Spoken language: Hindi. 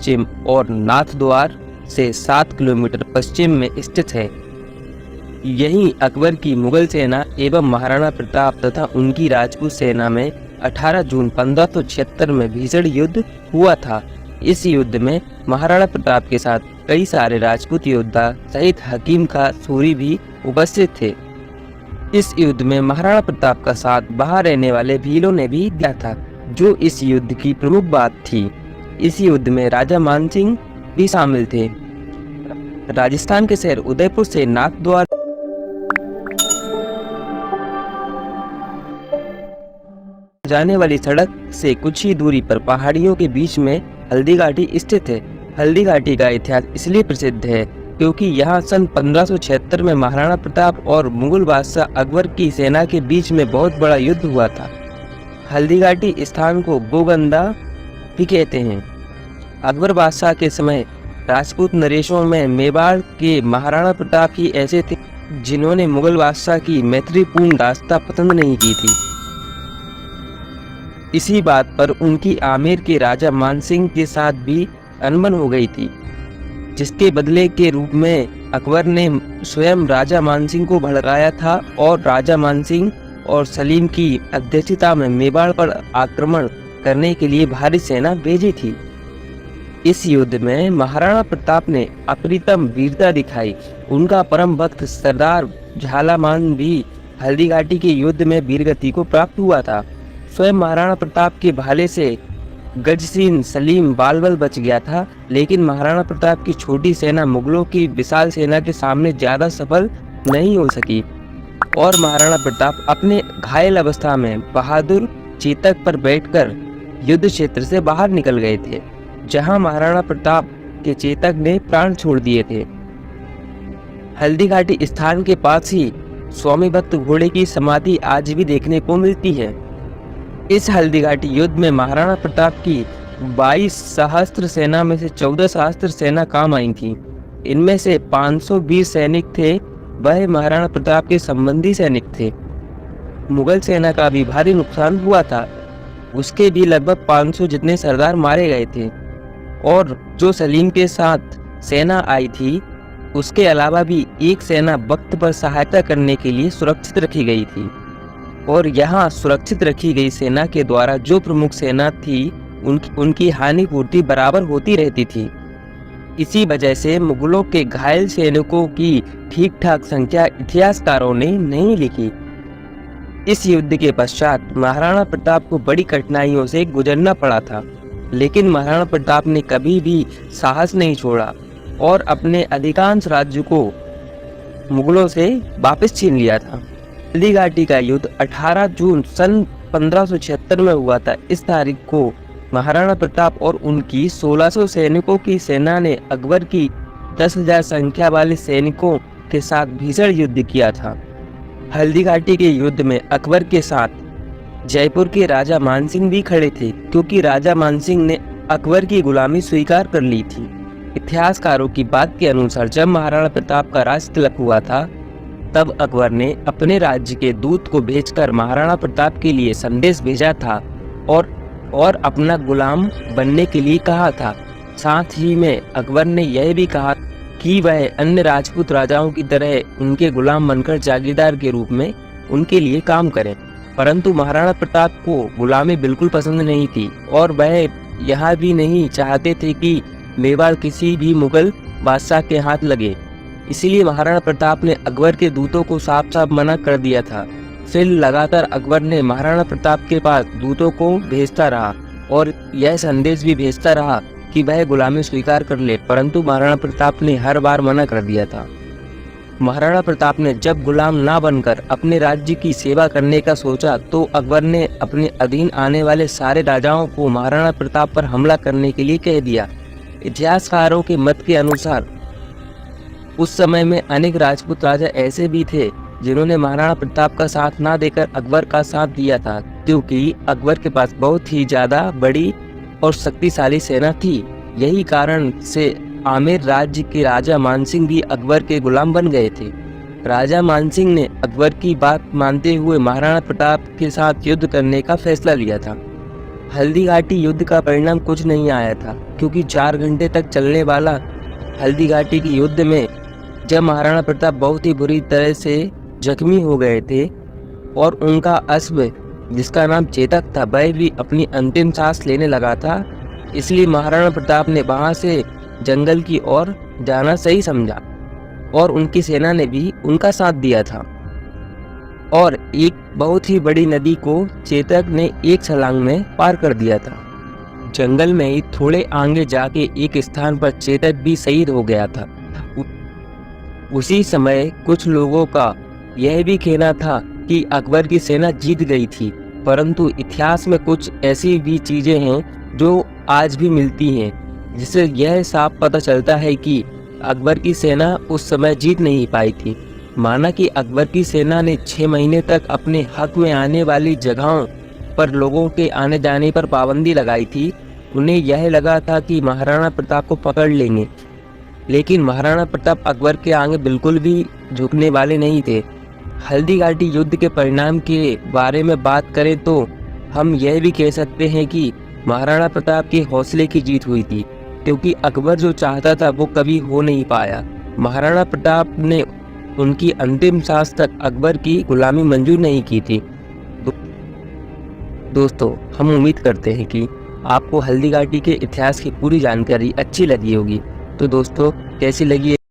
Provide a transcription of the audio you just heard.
पश्चिम और नाथद्वार से 7 किलोमीटर पश्चिम में स्थित है। यहीं अकबर की मुगल सेना एवं महाराणा प्रताप तथा उनकी राजपूत सेना में 18 जून 1576 में भीषण युद्ध हुआ था। इस युद्ध में महाराणा प्रताप के साथ कई सारे राजपूत योद्धा सहित हकीम का सूरी भी उपस्थित थे। इस युद्ध में महाराणा प्रताप का साथ बाहर रहने वाले भीलों ने भी दिया था, जो इस युद्ध की प्रमुख बात थी। इस युद्ध में राजा मानसिंह भी शामिल थे। राजस्थान के शहर उदयपुर से नाथद्वार जाने वाली सड़क से कुछ ही दूरी पर पहाड़ियों के बीच में हल्दी घाटी स्थित है। हल्दी घाटी का इतिहास इसलिए प्रसिद्ध है क्योंकि यहाँ सन 1576 में महाराणा प्रताप और मुगल बादशाह अकबर की सेना के बीच में बहुत बड़ा युद्ध हुआ था। हल्दी घाटी स्थान को गोगंदा भी कहते हैं। अकबर बादशाह के समय राजपूत नरेशों में मेवाड़ के महाराणा प्रताप ही ऐसे थे जिन्होंने मुगल बादशाह की मैत्रीपूर्ण दास्ता पसंद नहीं की थी। इसी बात पर उनकी आमेर के राजा मानसिंह के साथ भी अनबन हो गई थी, जिसके बदले के रूप में अकबर ने स्वयं राजा मानसिंह को भड़काया था और राजा मानसिंह और सलीम की अध्यक्षता में मेवाड़ पर आक्रमण करने के लिए भारी सेना भेजी थी। इस युद्ध में महाराणा प्रताप ने अप्रतिम वीरता दिखाई। उनका परम भक्त सरदार झालामान भी हल्दी घाटी के युद्ध में वीरगति को प्राप्त हुआ था। स्वयं महाराणा प्रताप के भाले से गजसीन सलीम बाल बच गया था, लेकिन महाराणा प्रताप की छोटी सेना मुगलों की विशाल सेना के सामने ज्यादा सफल नहीं हो सकी और महाराणा प्रताप अपने घायल अवस्था में बहादुर चेतक पर बैठकर युद्ध क्षेत्र से बाहर निकल गए थे, जहां महाराणा प्रताप के चेतक ने प्राण छोड़ दिए थे। हल्दी घाटी स्थान के पास ही स्वामी भक्त घोड़े की समाधि आज भी देखने को मिलती है। इस हल्दी घाटी युद्ध में महाराणा प्रताप की 22 सहस्त्र सेना में से 14 सहस्त्र सेना काम आई थी। इनमें से 520 सैनिक थे, वह महाराणा प्रताप के संबंधी सैनिक थे। मुगल सेना का भी भारी नुकसान हुआ था, उसके भी लगभग 500 जितने सरदार मारे गए थे और जो सलीम के साथ सेना आई थी उसके अलावा भी एक सेना वक्त पर सहायता करने के लिए सुरक्षित रखी गई थी और यहाँ सुरक्षित रखी गई सेना के द्वारा जो प्रमुख सेना थी उनकी हानि पूर्ति बराबर होती रहती थी। इसी वजह से मुगलों के घायल सैनिकों की ठीक ठाक संख्या इतिहासकारों ने नहीं लिखी। इस युद्ध के पश्चात महाराणा प्रताप को बड़ी कठिनाइयों से गुजरना पड़ा था, लेकिन महाराणा प्रताप ने कभी भी साहस नहीं छोड़ा और अपने अधिकांश राज्य को मुगलों से वापस छीन लिया था। हल्दी घाटी का युद्ध 18 जून सन 1576 में हुआ था। इस तारीख को महाराणा प्रताप और उनकी 1600 सैनिकों की सेना ने अकबर की 10,000 संख्या वाले सैनिकों के साथ भीषण युद्ध किया था। हल्दी घाटी के युद्ध में अकबर के साथ जयपुर के राजा मानसिंह भी खड़े थे, क्योंकि राजा मानसिंह ने अकबर की गुलामी स्वीकार कर ली थी। इतिहासकारों की बात के अनुसार जब महाराणा प्रताप का राज तिलक हुआ था, तब अकबर ने अपने राज्य के दूत को भेजकर महाराणा प्रताप के लिए संदेश भेजा था और अपना गुलाम बनने के लिए कहा था। साथ ही में अकबर ने यह भी कहा कि वह अन्य राजपूत राजाओं की तरह उनके गुलाम बनकर जागीरदार के रूप में उनके लिए काम करें। परंतु महाराणा प्रताप को गुलामी बिल्कुल पसंद नहीं थी और वह यह भी नहीं चाहते थे कि मेवाड़ किसी भी मुगल बादशाह के हाथ लगे। इसीलिए महाराणा प्रताप ने अकबर के दूतों को साफ साफ मना कर दिया था। फिर लगातार अकबर ने महाराणा प्रताप के पास दूतों को भेजता रहा और यह संदेश भी भेजता रहा कि वह गुलामी स्वीकार कर ले, परंतु महाराणा प्रताप ने हर बार मना कर दिया था। महाराणा प्रताप ने जब गुलाम ना बनकर अपने राज्य की सेवा करने का सोचा, तो अकबर ने अपने अधीन आने वाले सारे राजाओं को महाराणा प्रताप पर हमला करने के लिए कह दिया। इतिहासकारों के मत के अनुसार उस समय में अनेक राजपूत राजा ऐसे भी थे जिन्होंने महाराणा प्रताप का साथ ना देकर अकबर का साथ दिया था, क्योंकि अकबर के पास बहुत ही ज्यादा बड़ी और शक्तिशाली सेना थी। यही कारण से आमेर राज्य के राजा मानसिंह भी अकबर के गुलाम बन गए थे। राजा मानसिंह ने अकबर की बात मानते हुए महाराणा प्रताप के साथ युद्ध करने का फैसला लिया था। हल्दी घाटी युद्ध का परिणाम कुछ नहीं आया था, क्योंकि 4 घंटे तक चलने वाला हल्दी घाटी के युद्ध में जब महाराणा प्रताप बहुत ही बुरी तरह से जख्मी हो गए थे और उनका अश्व जिसका नाम चेतक था वह भी अपनी अंतिम सांस लेने लगा था, इसलिए महाराणा प्रताप ने वहां से जंगल की ओर जाना सही समझा और उनकी सेना ने भी उनका साथ दिया था और एक बहुत ही बड़ी नदी को चेतक ने एक छलांग में पार कर दिया था। जंगल में ही थोड़े आगे जाके एक स्थान पर चेतक भी शहीद हो गया था। उसी समय कुछ लोगों का यह भी कहना था कि अकबर की सेना जीत गई थी, परंतु इतिहास में कुछ ऐसी भी चीजें हैं जो आज भी मिलती हैं, जिससे यह साफ पता चलता है कि अकबर की सेना उस समय जीत नहीं पाई थी। माना कि अकबर की सेना ने 6 महीने तक अपने हक में आने वाली जगहों पर लोगों के आने जाने पर पाबंदी लगाई थी। उन्हें यह लगा था कि महाराणा प्रताप को पकड़ लेंगे, लेकिन महाराणा प्रताप अकबर के आगे बिल्कुल भी झुकने वाले नहीं थे। हल्दी घाटी युद्ध के परिणाम के बारे में बात करें तो हम यह भी कह सकते हैं कि महाराणा प्रताप के हौसले की जीत हुई थी, क्योंकि अकबर जो चाहता था वो कभी हो नहीं पाया। महाराणा प्रताप ने उनकी अंतिम सांस तक अकबर की गुलामी मंजूर नहीं की थी। दोस्तों, हम उम्मीद करते हैं कि आपको हल्दी घाटी के इतिहास की पूरी जानकारी अच्छी लगी होगी। तो दोस्तों, कैसी लगी